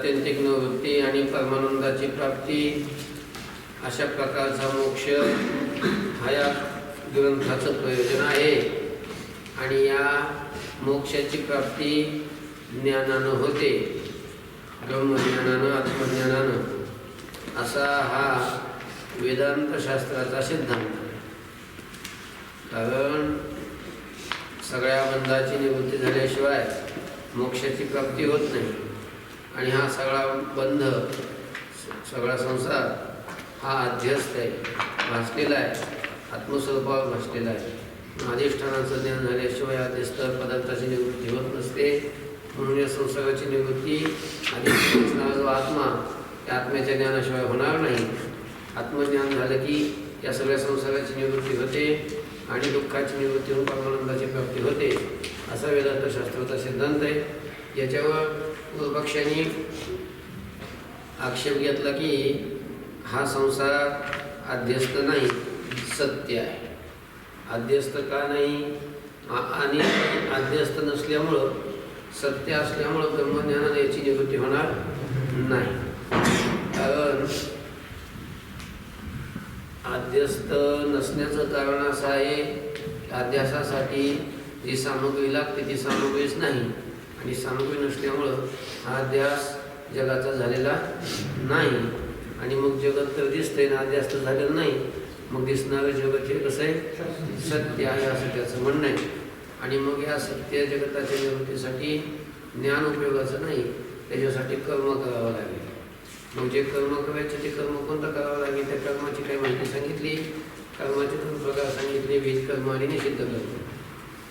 आत्यंतिक निवृत्ती आणि परमानंदाची प्राप्ती अशा प्रकारचा मोक्ष हा या ग्रंथाचं प्रयोजन आहे. आणि या मोक्षाची प्राप्ती ज्ञानानं होते, ब्रह्मज्ञानानं, आत्मज्ञानानं, असा हा वेदांत शास्त्राचा सिद्धांत. कारण सगळ्या बंधाची निवृत्ती झाल्याशिवाय मोक्षाची प्राप्ती होत नाही. आणि हा सगळा बंध, सगळा संसार हा अध्यस्त आहे, भासलेला आहे, आत्मस्वरूपावर भासलेला आहे. अधिष्ठानाचं ज्ञान झाल्याशिवाय अध्यस्त पदार्थाची निवृत्ती होत नसते. म्हणून या संसाराची निवृत्ती अधिष्ठानाचा जो आत्मा, त्या आत्म्याच्या ज्ञानाशिवाय होणार नाही. आत्मज्ञान झालं की या सगळ्या संसाराची निवृत्ती होते आणि दुःखाची निवृत्ती होऊन परमानंदाची प्राप्ती होते, असा वेदांत शास्त्राचा सिद्धांत आहे. याच्यावर पूर्वपक्षांनी आक्षेप घेतला की हा संसार अध्यस्त नाही, सत्य आहे. अध्यस्त का नाही? आणि अध्यस्त नसल्यामुळं, सत्य असल्यामुळं ब्रह्मज्ञानाने याची निवृत्ती होणार नाही. कारण अध्यस्त नसण्याचं कारण असं आहे, अध्यासासाठी जी सामग्री लागते ती सामग्रीच नाही. आणि सामग्री नसल्यामुळं हा अध्यास जगाचा झालेला नाही. आणि मग जगत तर दिसतंय ना, अध्यास तर झालेलं नाही. मग दिसणारं जगत हे कसं आहे? सत्य आहे, असं त्याचं म्हणणं आहे. आणि मग या सत्य जगताच्या निवृत्तीसाठी ज्ञान उपयोगाचं नाही, त्याच्यासाठी कर्म करावं लागेल. मग जे कर्म करायचे ते कर्म कोणतं करावं लागेल? त्या कर्माची काही माहिती सांगितली. कर्माचे 2 प्रकार सांगितले, विहित कर्म आणि निषिद्ध कर्म.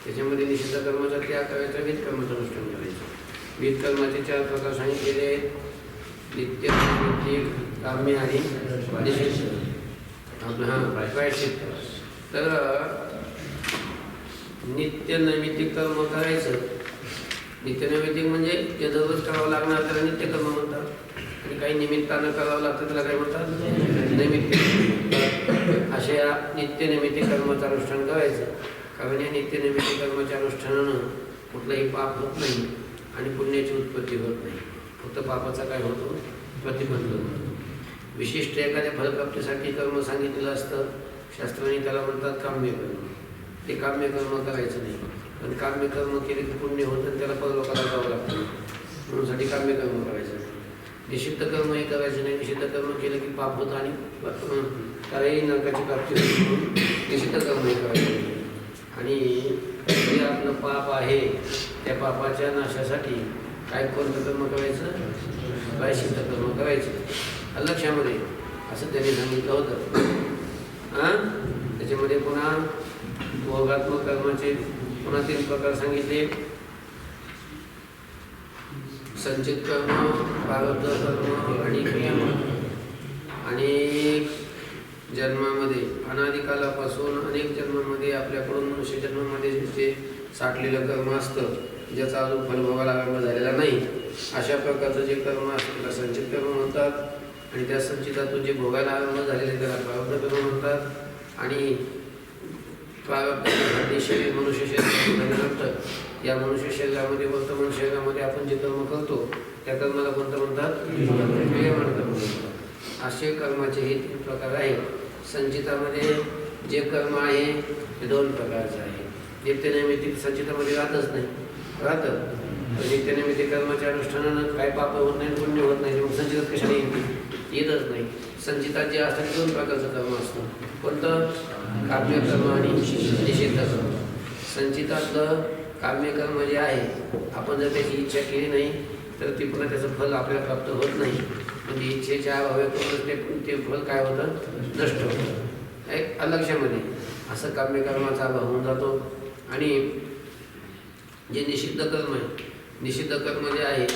त्याच्यामध्ये निषिद्ध कर्माचा त्याग करायचा, विहित कर्माचं अनुष्ठान करायचं. विहित कर्माचे 4 प्रकार सांगितलेले आहेत: नित्य, नित्य, काम्य आणि निषिद्ध. आपलं प्रायश्चित्त. तर नित्य नैमित्तिक कर्म करायचं. नित्य नैमित्तिक म्हणजे जे दररोज करावं लागणार त्याला नित्य कर्म म्हणतात. आणि काही निमित्तानं करावं लागतं त्याला काय म्हणतात? नैमित्तिक. अशा नित्य नैमित्तिक कर्माचं अनुष्ठान करायचं. कारण या नित्य नैमित्तिक कर्माच्या अनुष्ठानानं कुठलंही पाप होत नाही आणि पुण्याची उत्पत्ती होत नाही. फक्त पापाचा काय होतो? प्रतिबंध होतो. विशिष्ट एखाद्या फलप्राप्तीसाठी कर्म सांगितलेलं असतं, शास्त्राने त्याला म्हणतात काम्य कर्म. ते काम्य कर्म करायचं नाही. पण काम्य कर्म केले की पुण्य होतं, त्याला परलोकाला जावं लागतं. म्हणून काम्य कर्म करायचं नाही. निषिद्ध कर्म हे करायचं नाही. निषिद्ध कर्म केलं की पाप होतं आणि त्यालाही नरकाची प्राप्ती होती. म्हणून निषिद्ध कर्म हे करायचं नाही. आणि जे आपलं पाप आहे त्या पापाच्या नाशासाठी काय कोणतं कर्म करायचं? प्रायश्चित्त कर्म करायचं. लक्षामध्ये असं त्यांनी सांगितलं होतं. त्याच्यामध्ये पुन्हा भोगात्मक कर्माचे पुन्हा 3 प्रकार सांगितले: संचित कर्म, प्रारब्ध कर्म आणि क्रियाम. अनेक जन्मामध्ये, अनादिकालापासून अनेक जन्मामध्ये आपल्याकडून मनुष्य जन्मामध्ये जे साठलेलं कर्म असतं, ज्याचा अजून फलभोगाला आरंभ झालेला नाही, अशा प्रकारचं जे कर्म असतं त्याला संचित कर्म म्हणतात. आणि त्या संचितातून जे भोगायला आरंभ झालेले त्याला प्रारब्ध कर्म म्हणतात. आणि प्रारब्ध शरीर, मनुष्य शरीर झाल्यानंतर या मनुष्य शरीरामध्ये, वर्तमान शरीरामध्ये आपण जे कर्म करतो त्या कर्माला कोणतं म्हणतात? क्रियमाण कर्म म्हणतात. असे कर्माचे हे 3 प्रकार आहेत. संचितामध्ये जे कर्म आहे ते 2 प्रकारचं आहे. नित्य नैमित्तिक संचितामध्ये राहतच नाही, राहतं. नित्य नैमित्तिक कर्माच्या अनुष्ठानानं काय पाप होत नाही, पुण्य होत नाही. मग संचितात कशाने येतच नाही. संचितात जे असतात 2 प्रकारचं कर्म असतं. कोणतं? काम्य कर्म आणि निषिद्ध कर्म. संचितातलं काम्य कर्म जे आहे, आपण जर त्याची इच्छा केली नाही तर ती पुन्हा त्याचं फल आपल्याला प्राप्त होत नाही. म्हणजे इच्छेच्या अभावातून ते फल काय होतं? नष्ट होतं. एक अलक्षामध्ये असं काम्य कर्माचा अभाव होऊन जातो. आणि जे निषिद्ध कर्म आहे, निषिद्ध कर्म जे आहे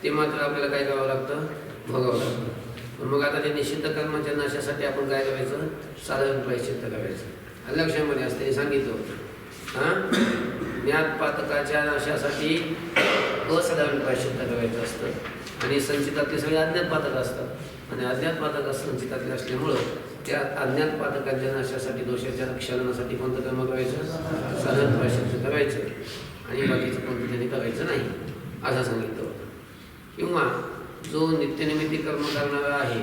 ते मात्र आपल्याला काय करावं लागतं? भोगावं लागतं. पण मग आता ते निषिद्ध कर्माच्या नाशासाठी आपण काय करायचं? साधारण प्रायश्चित्त करायचं. लक्षामध्ये असते सांगितलं होतं. ज्ञातपातकाच्या नाशासाठी असाधारण प्रायश्चित्त करायचं असतं. आणि संचितातले सगळे अज्ञातपातक असतात. आणि अज्ञातपातक संचितातले असल्यामुळं त्या अज्ञातपातकाच्या नाशासाठी, दोषाच्या रक्षणासाठी कोणतं कर्म करायचं? साधारण प्रायश्चित्त करायचं. आणि बाकीचं कोणतं त्यांनी करायचं नाही असं सांगितलं होतं. किंवा जो नित्यनिमित्ती कर्म करणारा आहे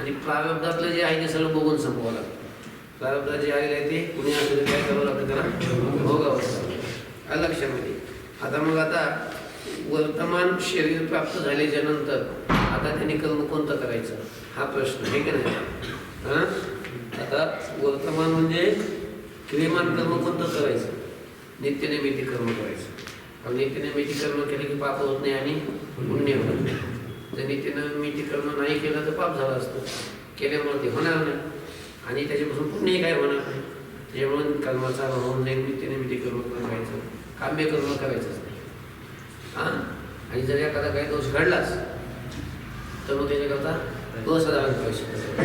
आणि प्रारब्धातलं जे आहे ते सगळं बघून संपवावं लागतं. प्रारब्धात जे आलेलं आहे ते कुणी असलं काय करावं लागतं, त्याला भोगावं लागतं. लक्षामध्ये आता मग आता वर्तमान शरीर प्राप्त झाल्याच्या नंतर आता त्यांनी कर्म कोणतं करायचं हा प्रश्न आहे की नाही. हां, आता वर्तमान म्हणजे क्रियमान कर्म कोणतं करायचं, नित्यनिमित्ती कर्म करायचं. कारण नित्यनिमित्ती कर्म केले की पाप होत नाही आणि पुण्य होत नाही. जर नित्यनिमित्ती कर्म नाही केलं तर पाप झालं असतं, केल्यामुळे ते होणार नाही आणि त्याच्यापासून पुण्यही काय होणार नाही. त्याच्यामुळे कर्माचा होऊन जाईल, नित्यनिमित्ती कर्म करायचं, काम्य कर्म करायचंच नाही. हां, आणि जर एखादा काही दोष घडलाच तर मग त्याच्याकरता असाधारण प्रायश्चित्त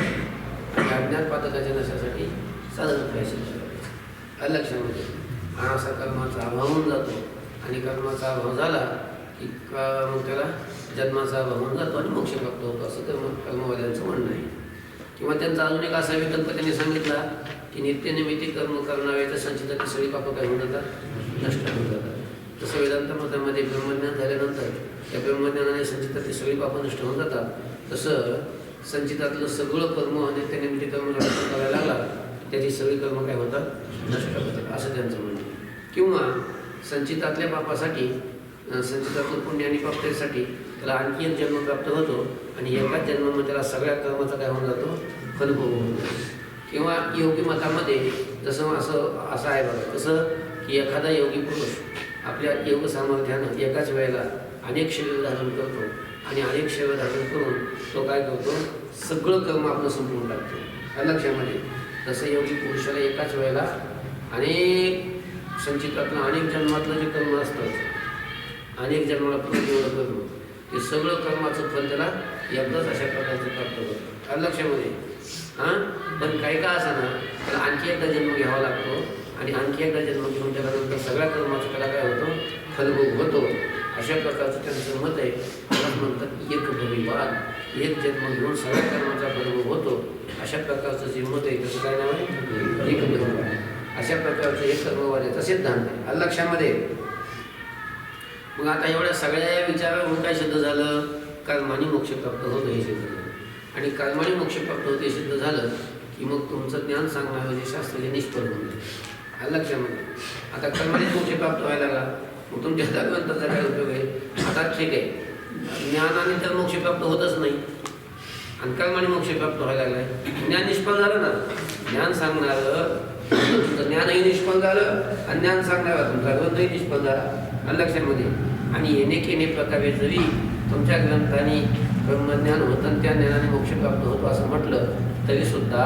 आणि अज्ञात पातकाच्या नशासाठी साधारण प्रायश्चित्त करायचं. लक्षामध्ये असा कर्माचा अभाव होऊन जातो आणि कर्माचा अभाव झाला की मग त्याला जन्माचा अभाव होऊन जातो आणि मोक्ष प्राप्त होतो, असं कर्मवाल्यांचं म्हणणं आहे. किंवा त्यांचा अजून एक असा विकल्प त्यांनी सांगितला की नित्यनिमित्ती कर्म करणाऱ्याच्या संचिताची सगळी पापं काय होऊन जातात, नष्ट होऊन जातात. तसं वेदांत मतामध्ये ब्रह्मज्ञान झाल्यानंतर त्या ब्रह्मज्ञानाने संचितातली सगळी पापं नष्ट होऊन जातात. तसं संचितातलं सगळं कर्म नित्यनिमित्ती कर्म करायला लागला त्याची सगळी कर्म काय होतात, नष्ट होतात, असं त्यांचं म्हणणं. किंवा संचितातल्या पापासाठी, संचितातलं पुण्य आणि पापासाठी त्याला आणखी एक जन्म प्राप्त होतो आणि एकाच जन्मामध्ये त्याला सगळ्या कर्माचा काय होऊन जातो, फलभोग होऊन जातो. किंवा योगी मतामध्ये जसं असं आहे बघा, कसं की एखादा योगी पुरुष आपल्या योग सामर्थ्यानं एकाच वेळेला अनेक शरीर धारण करतो आणि अनेक शरीर धारण करून तो काय करतो, सगळं कर्म आपलं संपवून टाकतो. लक्षामध्ये तसं योगी पुरुषाला एकाच वेळेला अनेक संचितातलं अनेक जन्मातलं जे कर्म असतं, अनेक जन्माला पूर्ण जेवढं कर्म, ते सगळं कर्माचं फल त्याला एकदाच अशा प्रकारचं प्राप्त होतं. लक्षामध्ये हां, पण काही का असा ना त्याला आणखी एकदा जन्म घ्यावा लागतो आणि आणखी एकदा जन्म घेऊन त्यानंतर सगळ्या कर्माचं त्याला काय होतं, फलभोग होतो. अशा प्रकारचं त्यांचं मत आहे. त्यालाच म्हणतात एक भविवाद, एक जन्म घेऊन सगळ्या कर्माचा फलभोग होतो. अशा प्रकारचं जे मत आहे त्याचं काय नाव आहे, एक भविवाद. अशा प्रकारचं एक कर्मवादाचा सिद्धांत आहे. लक्षामध्ये मग आता एवढ्या सगळ्या विचारावरून काय सिद्ध झालं, कर्माने मोक्ष प्राप्त होतं हे सिद्ध झालं. आणि कर्माने मोक्ष प्राप्त होते सिद्ध झालं की मग तुमचं ज्ञान सांगणारं जे शास्त्र जे निष्फळ होऊन जाईल. लक्षामध्ये आता कर्माने मोक्ष प्राप्त व्हायला लागला, मग तुमच्या ग्रंथाचा काय उपयोग आहे. आता ठीक आहे, ज्ञानाने तर मोक्ष प्राप्त होतच नाही आणि कर्माने मोक्ष प्राप्त व्हायला लागलाय, ज्ञान निष्फळ झालं ना. ज्ञान सांगणारं तुमचं ज्ञानही निष्फळ झालं आणि ज्ञान सांगणारा तुमचा ग्रंथही निष्फळ झाला. लक्षामध्ये आणि येणे प्रकारे जरी तुमच्या ग्रंथाने ब्रह्मज्ञान होतं आणि त्या ज्ञानाने मोक्ष प्राप्त होतो असं म्हटलं तरी सुद्धा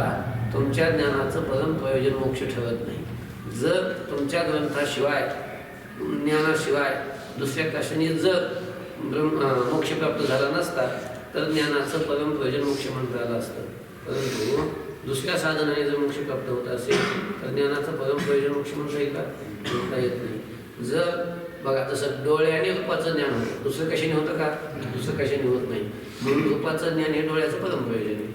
तुमच्या ज्ञानाचं परम प्रयोजन मोक्ष ठरत नाही. जर तुमच्या ग्रंथाशिवाय, ज्ञानाशिवाय दुसऱ्या कशाने जर मोक्ष प्राप्त झाला नसता तर ज्ञानाचं परम प्रयोजन मोक्ष म्हणता आलं असतं. परंतु दुसऱ्या साधनाने जर मोक्ष प्राप्त होत असेल तर ज्ञानाचं परम प्रयोजन मोक्ष म्हणता येईल का, म्हणता येत नाही. जर बघा जसं डोळ्याने रूपाचं ज्ञान होतं, दुसरं कशाने होतं का, दुसरं कशाने होत नाही. म्हणून रूपाचं ज्ञान हे डोळ्याचं परम प्रयोजन आहे.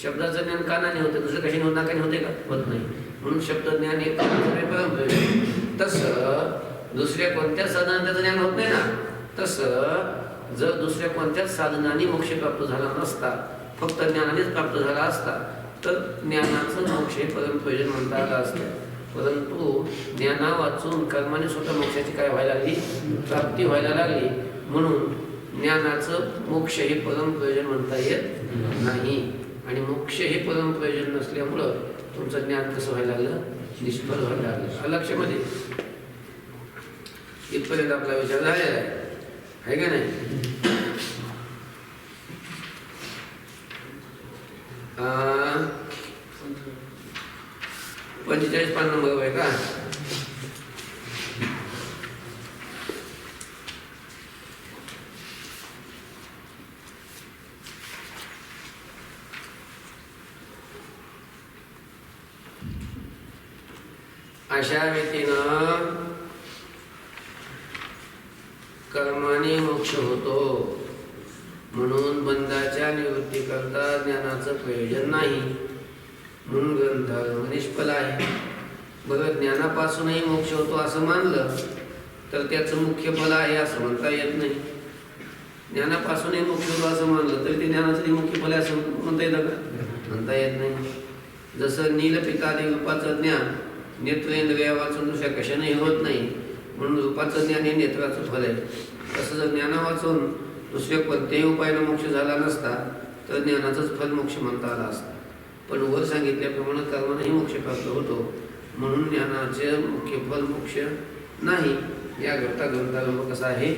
शब्दाचं ज्ञान कानाने होतं, दुसरं कशाने होत, नाकाने होते का, होत नाही. म्हणून शब्द ज्ञान हे परम प्रयोजन. तसं दुसऱ्या कोणत्याच साधनाने त्याचं ज्ञान होत नाही ना. तसं जर दुसऱ्या कोणत्याच साधनाने मोक्ष प्राप्त झाला नसता, फक्त ज्ञानानेच प्राप्त झाला असता तर ज्ञानाचं मोक्ष हे परम प्रयोजन म्हणता आलं असतं. परंतु ज्ञाना वाचून कर्माने स्वतः मोक्षाची काय व्हायला लागली, प्राप्ती व्हायला लागली. म्हणून ज्ञानाचं मोक्ष हे परम प्रयोजन म्हणता येत नाही आणि मोक्ष हे परम प्रयोजन नसल्यामुळं तुमचं ज्ञान कसं व्हायला लागलं, निष्फळ व्हायला लागलं. लक्षामध्ये इथपर्यंत आपला विचार झालेला आहे का नाही. 45 पान नंबर आहे का. अशा रीतीनं कर्माने मोक्ष होतो. म्हणून बंधाच्या निवृत्तीकरता ज्ञानाचं प्रयोजन नाही. म्हणून ग्रंथ निष्फल आहे. बरं, ज्ञानापासूनही मोक्ष होतो असं मानलं तर त्याचं मुख्य फल आहे असं म्हणता येत नाही. ज्ञानापासूनही मोक्ष होतो असं मानलं तरी ते ज्ञानाचं मुख्य फल असं म्हणता येतं का? म्हणता येत नाही. जसं नीलपितादी रूपाचं ज्ञान नेत्रेंद्रिया वाचून दुसऱ्या कशानेही होत नाही, म्हणून रूपाचं ज्ञान हे नेत्राचं फल आहे. तसं जर ज्ञाना वाचून दुसऱ्या कोणत्याही उपायानं मोक्ष झाला नसता तर ज्ञानाचंच फल मोक्ष म्हणता आला असता. पण वर सांगितल्याप्रमाणे कर्मानेही मोक्ष प्राप्त होतो, म्हणून ज्ञानाचे मुख्य फल मोक्ष नाही. या ग्रंथारंभ कसा आहे.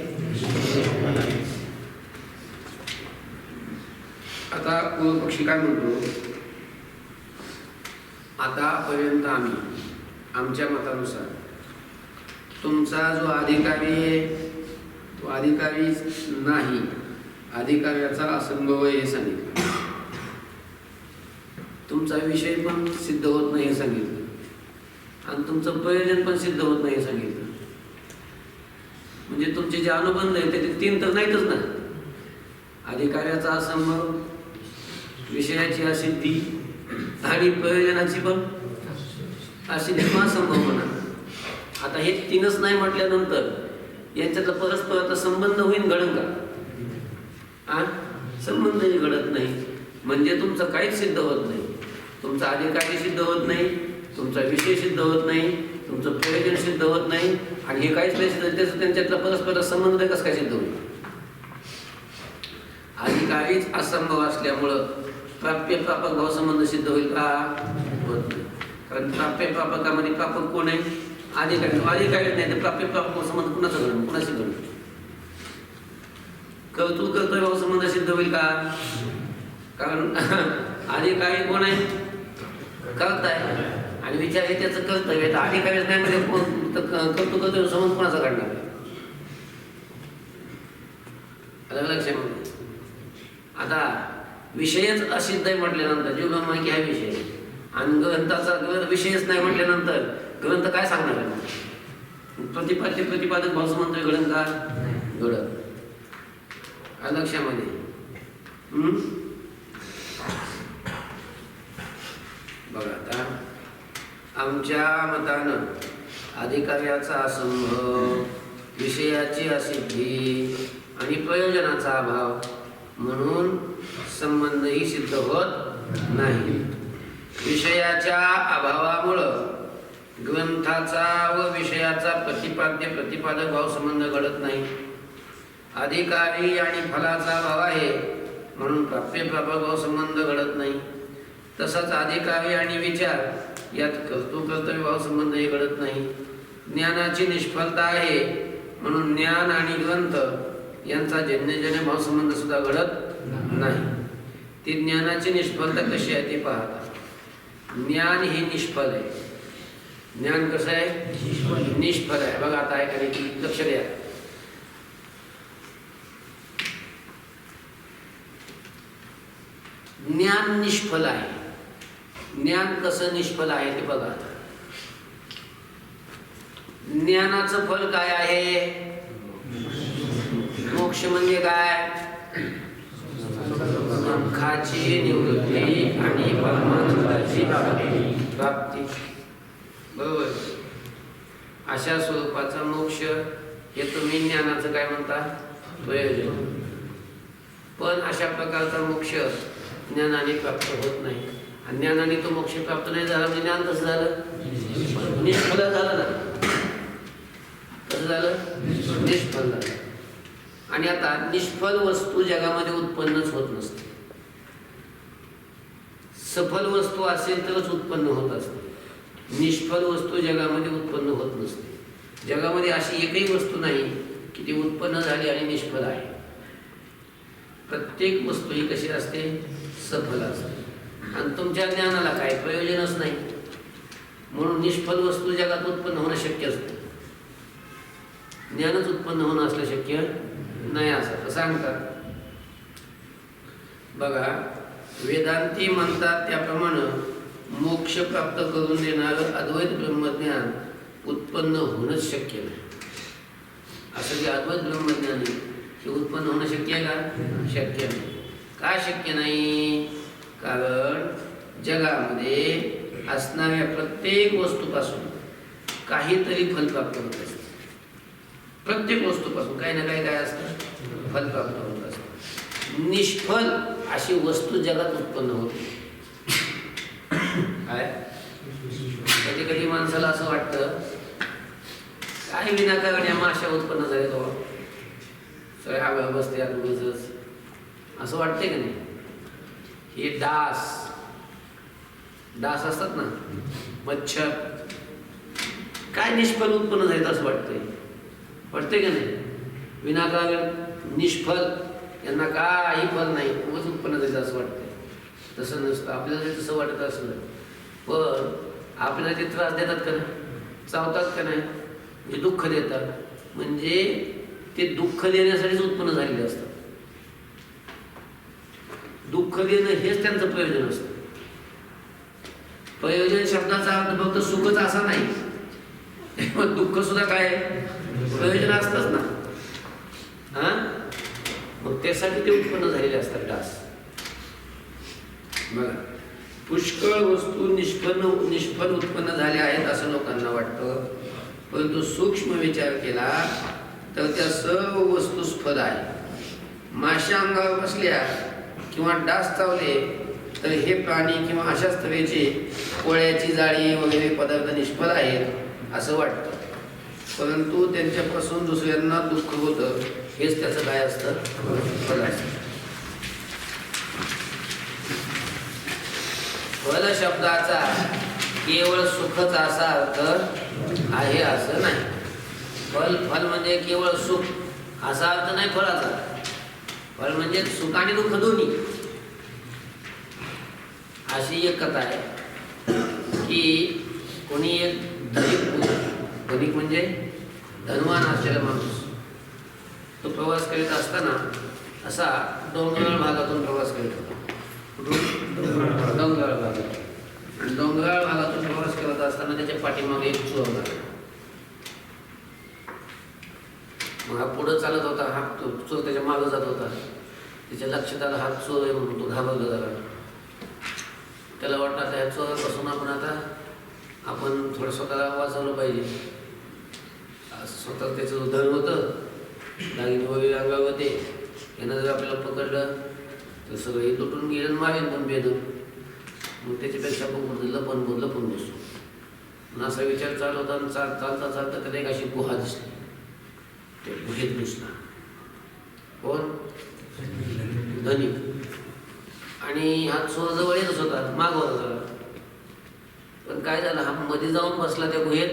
आता पूर्वपक्षी काय म्हणतो, आतापर्यंत आम्ही आमच्या मतानुसार तुमचा जो अधिकारी आहे तो अधिकारी नाही, अधिकाऱ्याचा असंभव हे सांगितलं. तुमचा विषय पण सिद्ध होत नाही हे सांगितलं आणि तुमचं प्रयोजन पण सिद्ध होत नाही हे सांगितलं. म्हणजे तुमचे जे अनुबंध आहेत ते 3 तर नाहीतच ना. अधिकाऱ्याचा असंभव, विषयाची असिद्धी आणि प्रयोजनाची पण असिद्धी किंवा असंभव म्हणा. आता हे 3च नाही म्हटल्यानंतर यांच्यातला परस्पर आता संबंध होईल घडन का? संबंधही घडत नाही. म्हणजे तुमचं काहीच सिद्ध होत नाही. तुमचा अधिकारी सिद्ध होत नाही, तुमचा विषय सिद्ध होत नाही, तुमचं प्रयोजन सिद्ध होत नाही आणि हे काहीच नाही सिद्ध. त्याचं त्यांच्यातला परस्पर संबंध कसं काय सिद्ध होईल? अधिकारीच असंभव असल्यामुळं प्राप्य प्रापक भाव संबंध सिद्ध होईल का? होत नाही. कारण प्राप्य प्रापकामध्ये प्रापक कोण आहे? अधिकारी. अधिकारी नाही तर प्राप्य प्रापक संबंध कुणाचा घडून कुणाशी घडून? कर्तृत्व कर्तव्य भाव संबंध सिद्ध होईल का? कारण अधिकारी कोण आहे? करताय आणि विचार हे त्याचं कर्तव्य. तर अधिकारीच नाही म्हणजे कर्तृत्व कर्तव्य संबंध कोणाचा घडणार? लक्षामध्ये आता विषयच असिद्ध आहे म्हटल्यानंतर जीवनामायकी हा विषय आणि ग्रंथाचा विषयच नाही म्हटल्यानंतर ग्रंथ काय सांगणार आहे? प्रतिपादक भाव संबंध घडन का? घडत. लक्षामध्ये बघा. आता आमच्या मतानं अधिकाऱ्याचा असंभव, विषयाची असिद्धी आणि प्रयोजनाचा अभाव म्हणून संबंधही सिद्ध होत नाही. विषयाच्या अभावामुळं ग्रंथाचा व विषयाचा प्रतिपादक भाव संबंध घडत नाही. अधिकारी आणि फलाचा भाव आहे म्हणून प्राप्य प्रापक भाव संबंध घडत नाही. तसाच अधिकारी आणि विचार यात कर्तव्य भाव संबंधही घडत नाही. ज्ञानाची निष्फलता आहे म्हणून ज्ञान आणि ग्रंथ यांचा जन्यजन्य भाव संबंध सुद्धा घडत नाही. ती ज्ञानाची निष्फलता कशी आहे ते पाहता. ज्ञान हे निष्फल आहे. ज्ञान कसं आहे? निष्फल आहे. बघा आता ऐका, लक्ष द्या. ज्ञान निष्फल आहे. ज्ञान कसं निष्फल आहे ते बघा. ज्ञानाचं फल काय आहे? मोक्ष म्हणजे काय? दुःखाची निवृत्ती आणि परमानंदाची प्राप्ती. बरोबर. अशा स्वरूपाचा मोक्ष हे तुम्ही ज्ञानाचं काय म्हणता? प्रयोजन. पण अशा प्रकारचा मोक्ष ज्ञानाने प्राप्त होत नाही. आणि ज्ञानाने तो मोक्ष प्राप्त नाही झाला म्हणजे ज्ञान कसं झालं? निष्फल झालं ना. कसं झालं? निष्फल झालं. आणि आता निष्फल वस्तू जगामध्ये उत्पन्नच होत नसते. सफल वस्तू असेल तरच उत्पन्न होत असते. निष्फल वस्तू जगामध्ये उत्पन्न होत नसते. जगामध्ये अशी एकही वस्तू नाही की ती उत्पन्न झाली आणि निष्फल आहे. प्रत्येक वस्तू ही कशी असते? सफल असते. आणि तुमच्या ज्ञानाला काय प्रयोजनच नाही म्हणून निष्फल वस्तू जगात उत्पन्न होणं शक्य असतं. ज्ञानच उत्पन्न होणं असलं शक्य नाही असं सांगतात. बघा, वेदांती म्हणतात त्याप्रमाणे मोक्ष प्राप्त करून देणारं अद्वैत ब्रह्मज्ञान उत्पन्न होणंच शक्य नाही. असं जे अद्वैत ब्रह्मज्ञान आहे ते उत्पन्न होणं शक्य आहे का? शक्य नाही. का शक्य नाही? कारण जगामध्ये असणाऱ्या प्रत्येक वस्तूपासून काहीतरी फल प्राप्त होत असते. प्रत्येक वस्तूपासून काही ना काही काय असतं? फल प्राप्त होत असतं. निष्फल अशी वस्तू जगात उत्पन्न होते. काय कधी कधी माणसाला असं वाटतं काय विनाकारण या माशा उत्पन्न झाले तो सगळे आगळ बसते आगळच असं वाटते का नाही. हे डास असतात ना, मच्छर, काय निष्फल उत्पन्न झाले असं वाटते का नाही. विनाकारण निष्फल, यांना काही फल नाही, खूपच उत्पन्न झालं असं वाटतंय. तसं नसतं. आपल्याला तसं वाटत असलं पण आपल्याला ते त्रास देतात का नाही, चावतात का नाही, म्हणजे दुःख देतात, म्हणजे ते दुःख देण्यासाठीच उत्पन्न झालेले असतात. दुःख देणं हेच त्यांचं प्रयोजन असतं. प्रयोजन शब्दाचा अर्थ फक्त सुखच असा नाही, मग दुःख सुद्धा काय प्रयोजन असतंच ना. मग त्यासाठी ते उत्पन्न झालेले असतात डास. बघा, पुष्कळ वस्तू निष्फल उत्पन्न झाल्या आहेत असं लोकांना वाटतं, परंतु सूक्ष्म विचार केला तर त्या सर्व वस्तू स्फल आहे. माशा अंगावर बसल्या किंवा डास चावले तर हे प्राणी किंवा अशाच तऱ्हेचे कोळ्याची जाळी वगैरे पदार्थ निष्फल आहेत असं वाटतं, परंतु त्यांच्यापासून दुसऱ्यांना दुःख होतं हेच त्याचं काय असतं, फल असतं. फल शब्दाचा केवळ सुखच असा अर्थ आहे असं नाही. फल म्हणजे केवळ सुख असा अर्थ नाही फळाचा. फल म्हणजे सुख आणि दुःख दोन्ही. अशी एक कथा आहे की कोणी एक धनिक म्हणजे धनवान असलेला माणूस, तो प्रवास करीत असताना असा डोंगराळ भागातून प्रवास करीत होता. डोंगराळ भागात, आणि डोंगराळ भागातून प्रवास करत असताना त्याच्या पाठीमागे एक चोर लागला. मग हा पुढं चालत होता, हा चोर त्याच्या मागे जात होता. त्याच्या लक्षात आला हा चोर आहे म्हणून तो घाबरला जरा. त्याला वाटलं आता ह्या चोरापासून आपण थोडं स्वतःला वाचवलं पाहिजे. स्वतः त्याचं धन होतं, दागिने वगैरे अंगावर होते, यानं जर आपल्याला पकडलं तर सगळं हे तुटून गेलं, मागेन पण बेदून. मग त्याच्यापेक्षा आपण लपून बसू असा विचार चालू होता. आणि चालता त्याला एक अशी गुहा दिसली. ते गुहेत घुसला. कोण? धनिक. आणि हा चोर जवळ येतच होता, मागवला जरा. पण काय झालं, हा मध्ये जाऊन बसला त्या गुहेत,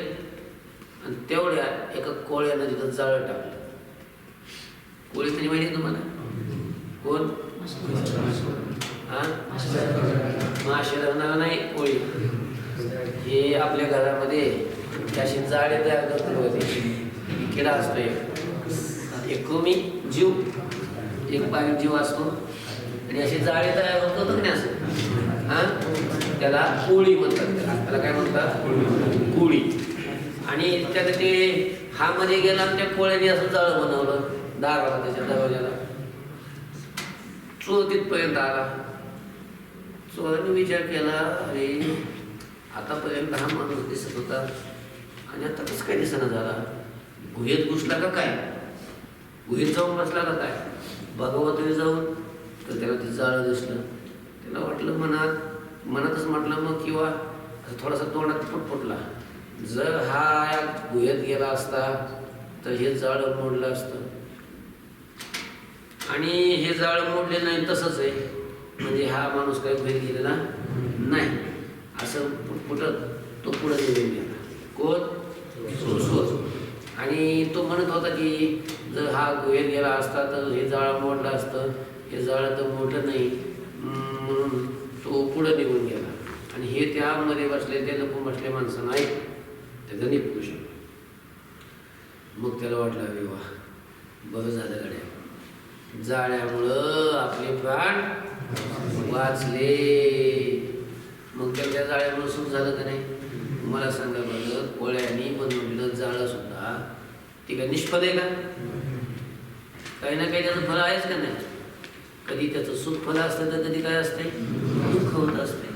आणि तेवढ्या एका कोळ्यानं तिथं जाळं टाकलं. कोळी तरी माहिती तुम्हाला? कोण? माशे धरणारा नाही, कोळी. हे आपल्या घरामध्ये अशी जाळे तयार करतो होते. किडा असतो एक कृमी जीव, एक बारीक जीव असतो, आणि अशी जाळे तयार करतो की नाही असं, त्याला कोळी म्हणतात. त्याला काय म्हणतात? कोळी. आणि त्याला ते हा मध्ये गेला आणि त्या कोळ्याने असं जाळं बनवलं दाराला, त्याच्या दरवाजाला. चोर तिथपर्यंत आला. चोराने विचार केला, अरे आतापर्यंत हा माणूस दिसत होता आणि आता कसं काय दिसणं झाला? गुहेत घुसला का काय? गुहेत जाऊन बसला का काय? बघावं तरी जाऊन तर त्याला ते जाळं दिसलं. त्याला वाटलं, मनातच म्हटलं मग, किंवा थोडासा तोंडात फुटफुटला, जर हा या गुहेत गेला असता तर हे जाळं मोडलं असतं. आणि हे जाळं मोडले नाही, तसंच आहे, म्हणजे हा माणूस काही गुहेत गेलेला नाही असं फुटफुटत तो पुढे निघून गेला. कोण? चोर. आणि तो म्हणत होता की जर हा गुहेत गेला असता तर हे जाळं मोडलं असतं. हे जाळं तर मोडलं नाही, म्हणून तो पुढं निघून गेला. आणि हे त्यामध्ये बसले, ते लपून बसले माणसं नाही, ते गणित पुरुष. मग त्याला वाटलं, अरे वा, बरं झालं गड्या, जाळ्यामुळं आपले प्राण वाचले. मग त्या जाळ्यामुळं सुख झालं का नाही? मला सांगा बरं, कोळ्यानी बनवलेलं जाळं सुद्धा ते काय निष्फल आहे का? काही ना काही त्याचं फळ आहेच का नाही? कधी त्याचं सुख फल असतं तर कधी काय असते, दुःख होत असते.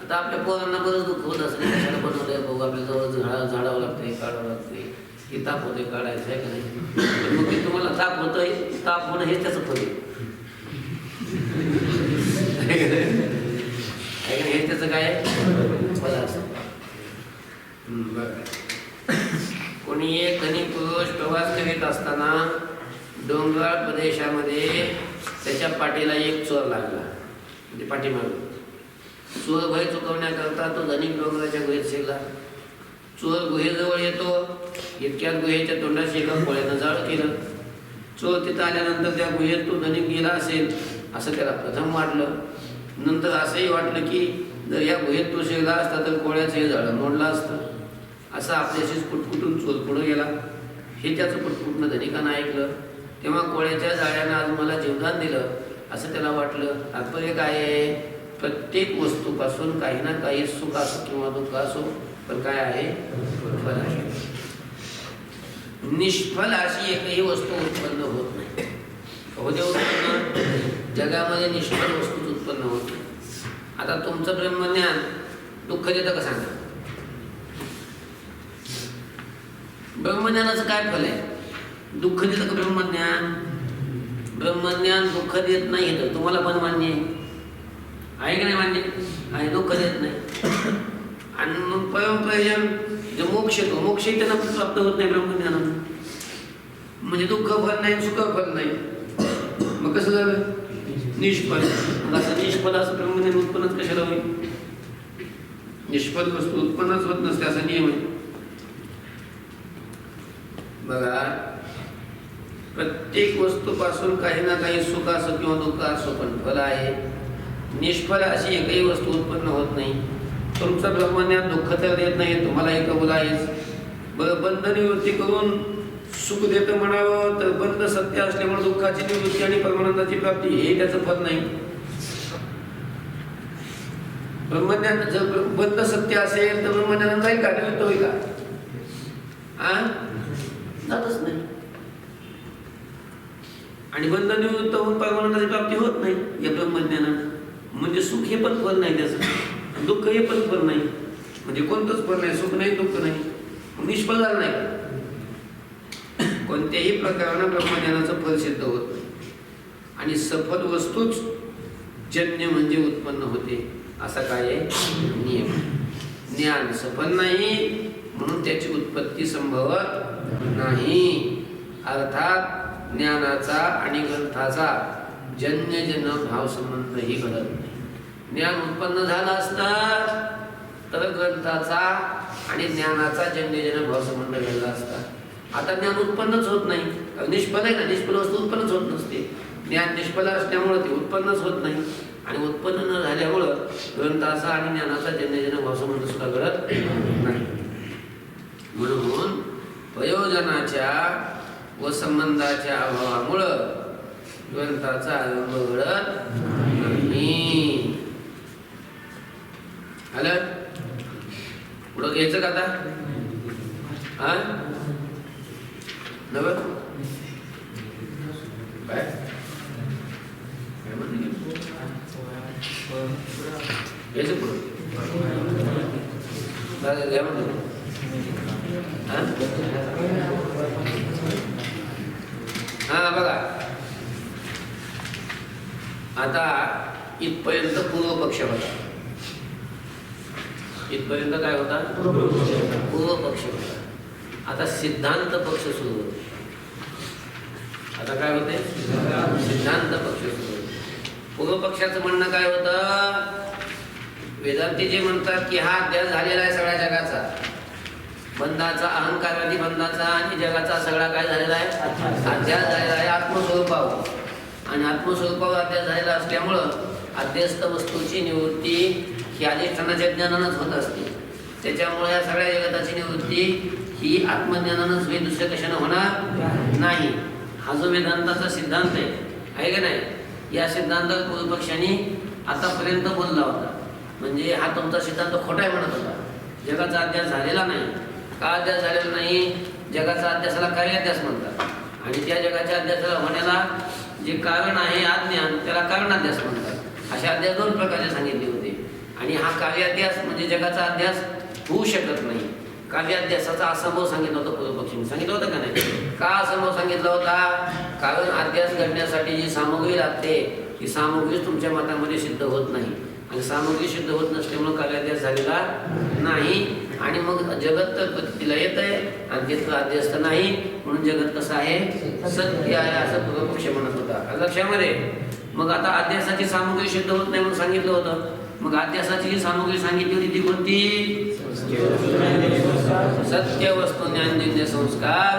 आता आपल्या पोरांना बरंच दुःख होत असते, कशाला बनवलंय भाऊ, आपल्या जवळ झाडावं लागतंय, काढावं लागतंय, हे ताप होतंय, काढायचं आहे का नाही? मग ते तुम्हाला ताप होतंय, ताप होणं हेच त्याचं फल आहे. असताना डोंगराळ प्रदेशामध्ये त्याच्या पाठीला एक चोर लागला, म्हणजे पाठीमागे चोर भय चुकवण्याकरता तो धनिक डोंगराच्या गुहेत शिरला. चोर गुहेजवळ येतो, इतक्यात गुहेच्या तोंडाशी एका कोळ्यानं जाळ केलं. चोर तिथं आल्यानंतर त्या गुहेत तो धनिक गेला असेल असं त्याला प्रथम वाटलं. नंतर असंही वाटलं की जर या गुहेत तो शिरला असता तर कोळ्याचं हे जाळं मोडलं असतं. असं आपल्याशीच पुटपुटून चोर पुढं गेला. हे त्याचं पुटपुटणं धनिकानं ऐकलं. तेव्हा कोळ्याच्या जाळ्यानं आज मला जीवदान दिलं असं त्याला वाटलं. तात्पर्य काय आहे, प्रत्येक वस्तूपासून काही ना काही सुख असो किंवा दुःख असो, पण काय आहे, फल आहे. निष्फल अशी एकही वस्तू उत्पन्न होत नाही. होते उत्पन्न जगामध्ये निष्फल वस्तूच उत्पन्न होत नाही. आता तुमचं ब्रह्मज्ञान दुःख देतं का सांगा? ब्रह्मज्ञानाचं काय फल आहे? दुःख देतं का ब्रह्मज्ञान? ब्रह्मज्ञान दुःख देत नाही. तर तुम्हाला पण मान्य आहे की नाही? मान्य आहे, दुःख देत नाही. आणि मग परमप्रयोजन जे मोक्ष येतो, मोक्ष त्यांना प्राप्त होत नाही ब्रह्मज्ञानानं. म्हणजे दुःख फल नाही, सुख फल नाही, मग कसं झालं? निष्फल. मग असं निष्फल असं ब्रह्मज्ञान उत्पन्नच कशाला होईल? निष्फल वस्तू उत्पन्नच होत नसते असा नियम आहे. बघा, प्रत्येक वस्तूपासून काही ना काही सुख असो किंवा दुःख असो, पण फल आहे. निष्फल अशी एकही वस्तू उत्पन्न होत नाही. तुमचं ब्रह्मज्ञान दुःख तर देत नाही, तुम्हाला एक कबूल आहेच. बरं, बंध निवृत्ती करून सुख देतं म्हणावं तर बंध सत्य असल्यामुळे दुःखाची निवृत्ती आणि परमानंदाची प्राप्ती हे त्याचं फल नाही. ब्रह्मज्ञान जर बंध सत्य असेल तर ब्रह्मज्ञान जाईल का? निवृत्त होईल का? जातच नाही. आणि बंध निवृत्त होऊन परमानंदाची प्राप्ती होत नाही या ब्रह्मज्ञानात. म्हणजे सुख हे पण फल नाही त्याचं, दुःख हे पण फल नाही. म्हणजे कोणतंच फल नाही, सुख नाही, दुःख नाही, निष्फल झालं नाही. कोणत्याही प्रकारानं ब्रह्मज्ञानाचं फल सिद्ध होत नाही. आणि सफल वस्तूच जन्य म्हणजे उत्पन्न होते असा काय आहे नियम. ज्ञान सफल नाही म्हणून त्याची उत्पत्ती संभवत नाही. अर्थात ज्ञानाचा आणि ग्रंथाचा जन्यजन भाव संबंधही घडत नाही. ज्ञान उत्पन्न झाला असता तर ग्रंथाचा आणि ज्ञानाचा जन्यजन भाव संबंध घडला असता. आता ज्ञान उत्पन्नच होत नाही, निष्फल आहे ना. निष्फल वस्तू उत्पन्नच होत नसते. ज्ञान निष्फल असल्यामुळं ते उत्पन्नच होत नाही. आणि उत्पन्न न झाल्यामुळं ग्रंथाचा आणि ज्ञानाचा जन्यजन भाव संबंध सुद्धा घडत नाही. म्हणून प्रयोजनाच्या व संबंधाच्या अभावामुळं ग्रंथाचा आरंभ घडत नाही. आलं? पुढं घ्यायचं का आता? हा नव काय घ्यायचं पुढं घ्या म्हणतो. हा बघा, आता इथपर्यंत पूर्व पक्ष होता. इथपर्यंत काय होता? पूर्व पक्ष होता. आता सिद्धांत पक्ष सुरू होतो. आता काय होते? सिद्धांत पक्ष सुरू होतो. पूर्व पक्षाचं म्हणणं काय होतं? वेदांती जे म्हणतात की हा अध्यास झालेला आहे सगळ्या जगाचा, बंधाचा, अहंकारादी बंधाचा आणि जगाचा सगळा काय झालेला आहे? अध्यास झालेला आहे आत्मस्वरूपावर. आणि आत्मस्वरूपावर अध्यास झालेला असल्यामुळं अध्यस्त वस्तूची निवृत्ती ही अधिष्ठानाच्या ज्ञानानंच होत असते. त्याच्यामुळे या सगळ्या जगताची निवृत्ती ही आत्मज्ञानानंच होईल, दुसऱ्या कशानं होणार नाही. हा जो वेदांताचा सिद्धांत आहे का नाही, या सिद्धांतात पूर्वपक्षांनी आतापर्यंत बोलला होता. म्हणजे हा तुमचा सिद्धांत खोटा आहे म्हणत होता. जगाचा अध्यास झालेला नाही. का अध्यास झालेला नाही? जगाचा अध्यासाला कार्याध्यास म्हणतात. आणि त्या जगाच्या अध्यासाला होण्याला जे कारण आहे अज्ञान, त्याला कारणाध्यास म्हणतात. असे अध्यास दोन प्रकारचे सांगितले होते. आणि हा कार्याध्यास म्हणजे जगाचा अध्यास होऊ शकत नाही. कार्याध्यासाचा असंभव सांगितलं होतं पूर्वपक्षीने. सांगितलं होतं का नाही? का असंभव सांगितला होता? कारण अध्यास घडण्यासाठी जी सामग्री लागते ती सामग्रीच तुमच्या मतामध्ये सिद्ध होत नाही. आणि सामग्री सिद्ध होत नसल्यामुळे कार्याध्यास झालेला नाही. आणि मग जगत तर तिला येत आहे आणि तिथं अध्यस्त नाही, म्हणून जगत कसं आहे? सत्य आहे, असं पूर्वपक्ष म्हणत होता. लक्षामध्ये. मग आता अध्यासाची सामग्री सिद्ध होत नाही म्हणून सांगितलं होतं. मग अध्यासाची जी सामग्री सांगितली होती ती कोणती? सत्य वस्तू ज्ञानजन्य संस्कार,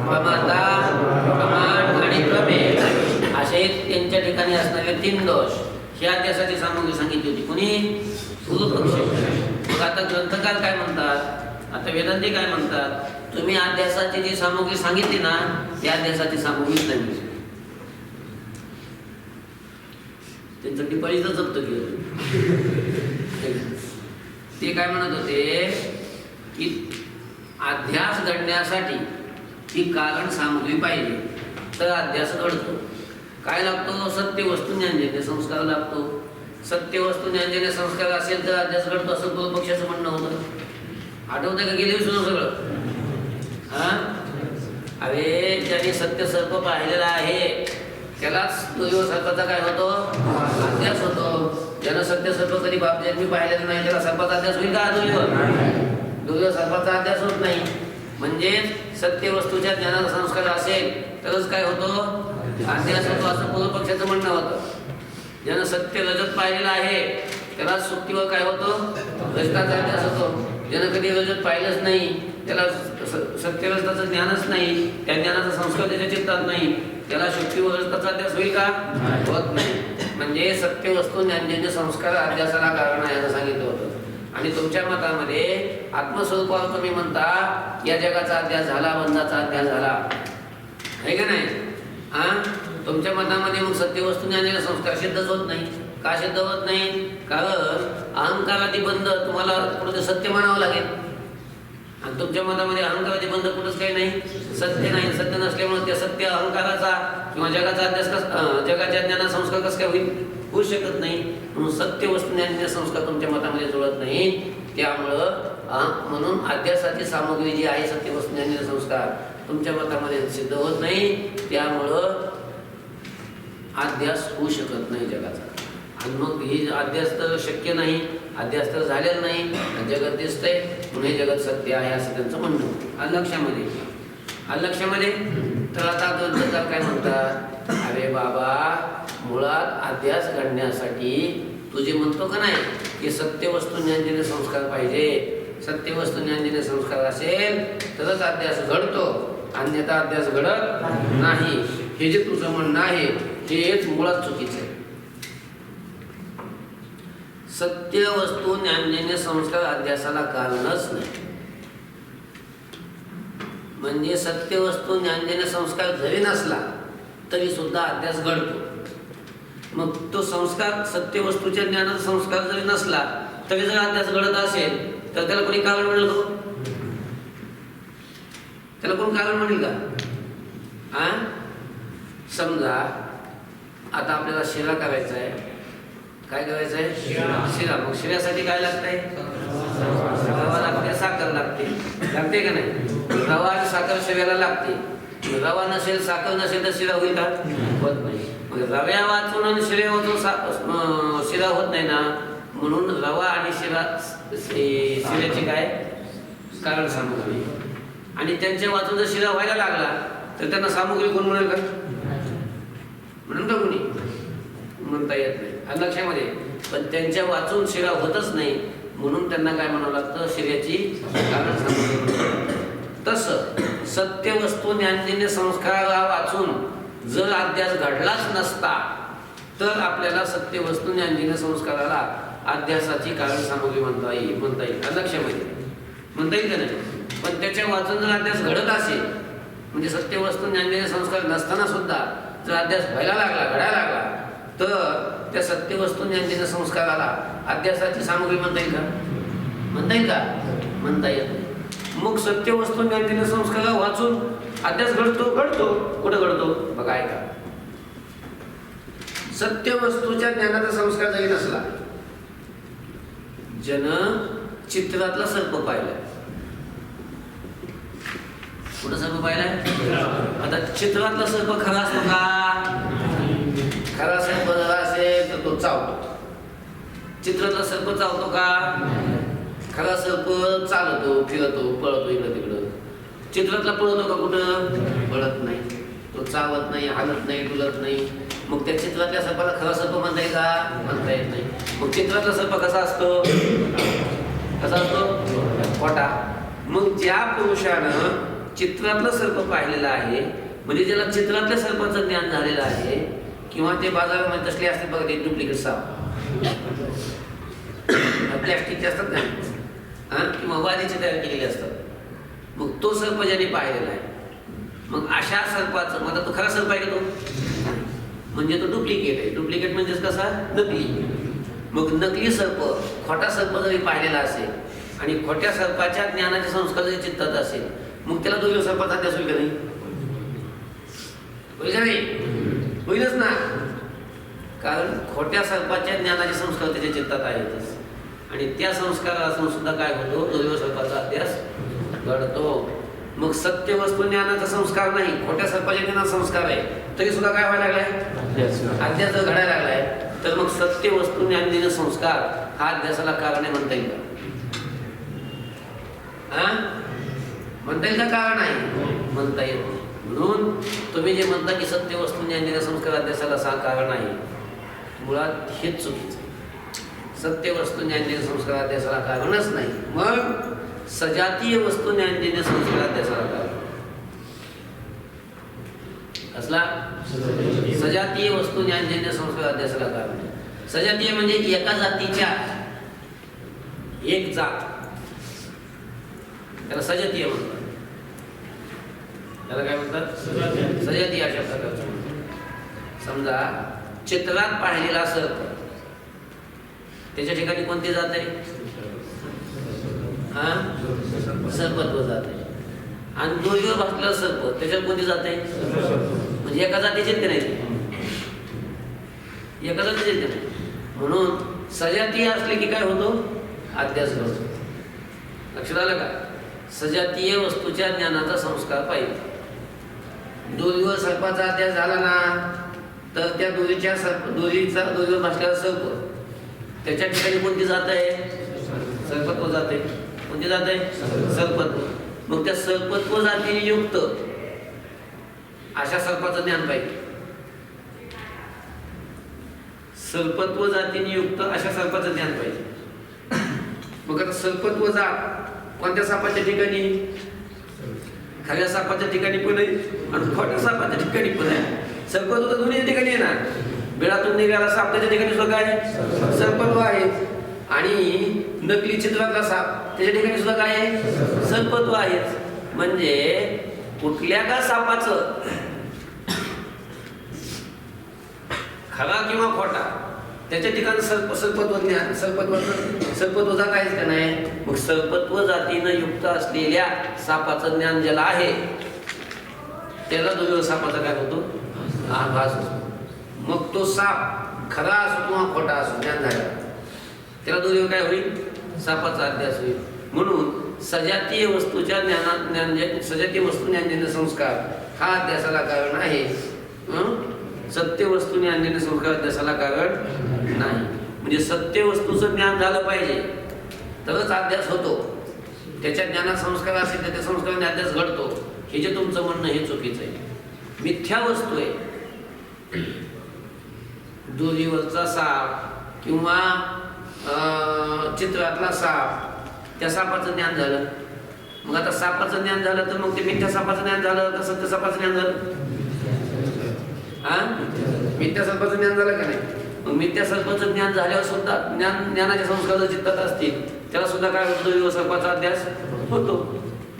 प्रमाता, प्रमाण आणि प्रमेय असे त्यांच्या ठिकाणी असणारे 3 दोष ही अध्यासाची सामग्री सांगितली होती. कोणी? पूर्वपक्ष. मग आता ग्रंथकार काय म्हणतात? आता वेदांती काय म्हणतात? तुम्ही अध्यासाची जी सामग्री सांगितली ना, त्या अध्यासाची सामग्रीच नाही. त्यांचं टिप्पणीचं जप्त केलं. ते काय म्हणत होते की अध्यास घडण्यासाठी ती कारण सामग्री पाहिजे तर अध्यास घडतो. काय लागतो? सत्य वस्तू ज्ञानजन्य संस्कार लागतो. सत्य वस्तू ज्ञानजन्य संस्कार असेल तर अध्यास घडतो, असं पूर्वपक्षाचं म्हणणं होतं. आठवतंय का? गेले विसरून सगळं. हा, अरे ज्याने सत्य सर्प पाहिलेला आहे त्यालाच दुर्योधन सर्पाचा काय होतो? अध्यास होतो. ज्यानं सत्य सर्प कधी बापजन्मी पाहिलेला नाही त्याला सर्पाचा अध्यास होईल का? दुर्योधन सर्पाचा अध्यास होत नाही. म्हणजे सत्य वस्तूच्या ज्ञानाचा संस्कार असेल तरच काय होतो? अध्यास होतो, असं पूर्वपक्षाचं म्हणणं होतं. ज्यानं सत्य रजत पाहिलेलं आहे त्याला सुक्तीवर काय होतो? रजताचा अध्यास होतो. ज्यानं कधी रजत पाहिलंच नाही, त्याला सत्य रजताचं ज्ञानच नाही, त्या ज्ञानाचा संस्कार त्याच्या चित्तात नाही, त्याला शुक्तीवर रजताचा अध्यास होईल का? होत नाही. म्हणजे सत्य वस्तू ज्ञानजन्य संस्कार अध्यासाला कारण आहे असं सांगितलं होतं. आणि तुमच्या मतामध्ये आत्मस्वरूपावर तुम्ही म्हणता या जगाचा अध्यास झाला, बंधाचा अध्यास झाला, आहे का नाही? तुमच्या मतामध्ये मग सत्य वस्तू ज्ञानजन्य संस्कार सिद्धच होत नाही. का सिद्ध होत नाही? कारण अहंकारादी बंध तुम्हाला कुठं सत्य मानावं लागेल आणि तुमच्या मतामध्ये अहंकारादी बंध कुठंच काही नाही, सत्य नाही. सत्य नसल्यामुळे त्या सत्य अहंकाराचा किंवा जगाचा अध्यास जगाच्या ज्ञानाचा संस्कार कसं काय होऊ शकत नाही. म्हणून सत्य वस्तू ज्ञानजन्य संस्कार तुमच्या मतामध्ये जुळत नाही. त्यामुळं म्हणून अध्यासाची सामग्री जी आहे सत्य वस्तू ज्ञानजन्य संस्कार तुमच्या मतामध्ये सिद्ध होत नाही. त्यामुळं अध्यास होऊ शकत नाही जगाचा. आणि मग ही अध्यास तर शक्य नाही, अध्यास तर झालेला नाही, जगत दिसतंय म्हणून हे जगत सत्य आहे असं त्यांचं म्हणणं. लक्षामध्ये लक्षामध्ये. तर आता ग्रंथकार काय म्हणतात? अरे बाबा, मुळात अध्यास घडण्यासाठी तुझे म्हणतो का नाही की सत्य वस्तू ज्ञानजन्य संस्कार पाहिजे. सत्य वस्तू ज्ञानजन्य संस्कार असेल तरच अध्यास घडतो, अन्यथा अध्यास घडत नाही. हे जे तुझं म्हणणं आहे हेच मुळात चुकीचं आहे. सत्य वस्तू ज्ञानजन्य संस्कार अध्यासाला कारणच नाही. म्हणजे सत्य वस्तू ज्ञानजन्य संस्कार जरी नसला तरी सुद्धा अध्यास घडतो. मग तो संस्कार सत्य वस्तूच्या ज्ञानाचा संस्कार जरी नसला तरी जर अध्यास घडत असेल तर त्याला कोणी कारण म्हणेल का? त्याला कोण कारण म्हणेल का? समजा आता आपल्याला शिरा करायचा आहे. काय करायचं आहे? शिरा. मग शिऱ्यासाठी काय लागतंय? रवा लागते, साखर लागते. लागते का नाही? रवा आणि साखर शिऱ्याला लागते. रवा नसेल, साखर नसेल तर शिरा होईल का? होत नाही. मग रव्या वाचून आणि शिऱ्या वाचून शिरा होत नाही ना. म्हणून रवा आणि शिऱ्याची काय कारण सामग्री. आणि त्यांच्या वाचून जर शिरा व्हायला लागला तर त्यांना सामग्री कोण म्हणेल का? म्हणून का कोणी म्हणता येत नाही. लक्षामध्ये. पण त्यांच्या वाचून शिरा होतच नाही म्हणून त्यांना काय म्हणावं लागतं? शिऱ्याची कारण सामग्री. तसं सत्य वस्तू ज्ञानजन्य संस्काराला वाचून जर अध्यास घडलाच नसता तर आपल्याला सत्य वस्तू ज्ञानजन्य संस्काराला अध्यासाची कारण सामग्री म्हणता येईल. लक्षामध्ये म्हणता येईल का नाही? पण त्याच्या वाचून जर अध्यास घडत असेल म्हणजे सत्य वस्तू ज्ञानजन्य संस्कार नसताना सुद्धा जर अध्यास व्हायला लागला, घडायला लागला तर त्या सत्य वस्तू ज्ञानजन्य संस्काराला अध्यासाची सामग्री म्हणता येईल का? म्हणता येईल का? म्हणता येत नाही. मग सत्य वस्तू ज्ञानजन्य संस्काराला वाचून अध्यास घडतो. कुठं घडतो? बघा, ऐका. सत्य वस्तूच्या ज्ञानाचा संस्कार जरी नसला, ज्यानं चित्रातला सर्प पाहिलाय, कुठं सर्प पाहिलाय? आता चित्रातला सर्प खरा असतो का? खरा सर्प जर असेल तर तो चावतो. चित्रातला सर्प चावतो का? खरा सर्प चालतो, फिरतो, पळतो इकडं तिकडं. चित्रातला पळतो का कुठं? पळत नाही. तो चावत नाही, हालत नाही, डुलत नाही. मग त्या चित्रातल्या सर्पाला खरा सर्प म्हणता येईल का? म्हणता येत नाही. मग चित्रातला सर्प कसा असतो? कसा असतो? खोटा. मग ज्या पुरुषानं चित्रातलं सर्प पाहिलेलं आहे, म्हणजे ज्याला चित्रातल्या सर्पाचं ज्ञान झालेलं आहे, किंवा ते बाजारामध्ये तसले असते बघा, ते डुप्लिकेट साप प्लॅस्टिकचे असतात ना, किंवा वादीचे तयार केलेले असतात. मग तो सर्प ज्याने पाहिलेला आहे, मग अशा सर्पाचं, मग तो खरा सर्प आहे का तो? म्हणजे तो डुप्लिकेट आहे. डुप्लिकेट म्हणजेच कसा? नकली. मग नकली सर्प, खोटा सर्प जरी पाहिलेला असेल आणि खोट्या सर्पाच्या ज्ञानाचे संस्कार जरी चित्तात असेल, मग त्याला दुर्योग सर्पाचा अध्यास होईल का नाही? होईल का नाही? होईलच ना. कारण खोट्या सर्पाच्या ज्ञानाचे संस्कार त्याच्या चित्तात आहेतच, आणि त्या संस्कारातून सुद्धा काय होतो? दुर्योग सर्पाचा अध्यास घडतो. मग सत्य वस्तू ज्ञानाचा संस्कार नाही, खोट्या सर्पाच्या ज्ञानाचा संस्कार आहे, तरी सुद्धा काय व्हायला लागलाय? अध्यास घडायला लागलाय. तर मग सत्य वस्तू ज्ञान देणं संस्कार हा अध्यासाला कारण आहे म्हणता येईल का? म्हणता येईल का? कारण आहे म्हणता येईल. म्हणून तुम्ही जे म्हणता की सत्य वस्तू ज्ञान देणं संस्कार अध्यासाला कारण आहे, मुळात हेच चुकीचं. सत्य वस्तू ज्ञान देणं संस्कार अध्यासाला कारणच नाही. मग सजातीय वस्तू ज्ञान देणे संस्कार अध्यासाला कारण. कसला? सजातीय वस्तू ज्ञान देणे संस्कार अध्यासाला कारण. सजातीय म्हणजे एका जातीच्या एक जात, त्याला सजातीय म्हणतात. त्याला काय म्हणतात? सजातीय. अशा प्रकारचं. समजा चित्रात पाहिलेला सर्प, त्याच्या ठिकाणी कोणती जात आहे? सर्पत्व जात आहे. आणि दोरीवर बसलेला सर्प, त्याच्यात कोणती जात आहे? म्हणजे एका जातीचे ते नाही, एका जातीचे ते नाही. म्हणून सजातीय असले की काय होतो? अध्यास घडतो. लक्षात आलं का? सजातीय वस्तूच्या ज्ञानाचा संस्कार पाहिजे. दोरीवर सर्पाचा अध्यास झाला ना, तर त्या दोरीवर बसलेला सर्प, त्याच्या ठिकाणी कोणती जात आहे? सर्पत्व जात आहे. कोणती जात आहे? सर्पत्व. मग त्या सर्पत्व जातीने युक्त अशा सर्पाचं ज्ञान पाहिजे. सर्पत्व जातीने युक्त अशा सर्पाचं ज्ञान पाहिजे. मग आता सर्पत्व जात कोणत्या सापाच्या ठिकाणी? खऱ्या सापाच्या ठिकाणी पण आहे आणि खोट्या सापाच्या ठिकाणी पण आहे. सर्पत्व तर दोन्ही ठिकाणी आहे ना. बिळातून निघाला साप त्याच्या ठिकाणी सुद्धा काय? सर्पत्व आहे. आणि नकली चित्रातला साप त्याच्या ठिकाणी सुद्धा काय आहे? सर्पत्व आहेच. म्हणजे कुठल्या का सापाचं खरा किंवा खोटा त्याच्या ठिकाणी सर्पत्व ज्ञान, सर्पत्व जात आहेच का नाही? मग सर्पत्व जातीनं युक्त असलेल्या सापाचं ज्ञान ज्याला आहे त्याला दुर्योग सापाचा काय होतो? आभास होतो. मग तो साप खरा असो किंवा खोटा असो ज्ञान झाला, त्याला दुर्योग काय होईल? सापाचा अध्यास होईल. म्हणून सजातीय वस्तूच्या सजातीय वस्तू ज्ञान देणे संस्कार हा अध्यासाला कारण आहे. सत्य वस्तू ज्ञान देणे संस्कार अध्यासाला कारण नाही. म्हणजे सत्य वस्तूचं ज्ञान झालं पाहिजे तरच अध्यास होतो. त्याच्या ज्ञानात संस्कार असेल तर त्या संस्काराने अध्यास घडतो. हे जे तुमचं म्हणणं हे चुकीचं आहे. मिथ्या वस्तू आहे. दोरीवरचा साप किंवा चित्रातला साप, त्या सापाचं ज्ञान झालं. मग आता सापाचं ज्ञान झालं तर मग ते मिथ्या सापाचं ज्ञान झालं का सत्य सापाचं ज्ञान झालं? मिथ्या सर्पाचं ज्ञान झालं का नाही? मग मिथ्या सर्पाचं ज्ञान झाल्यावर सुद्धा ज्ञानाचे संस्कार चित्तात असतील त्याला सुद्धा काय होतो? सर्पाचा अध्यास होतो.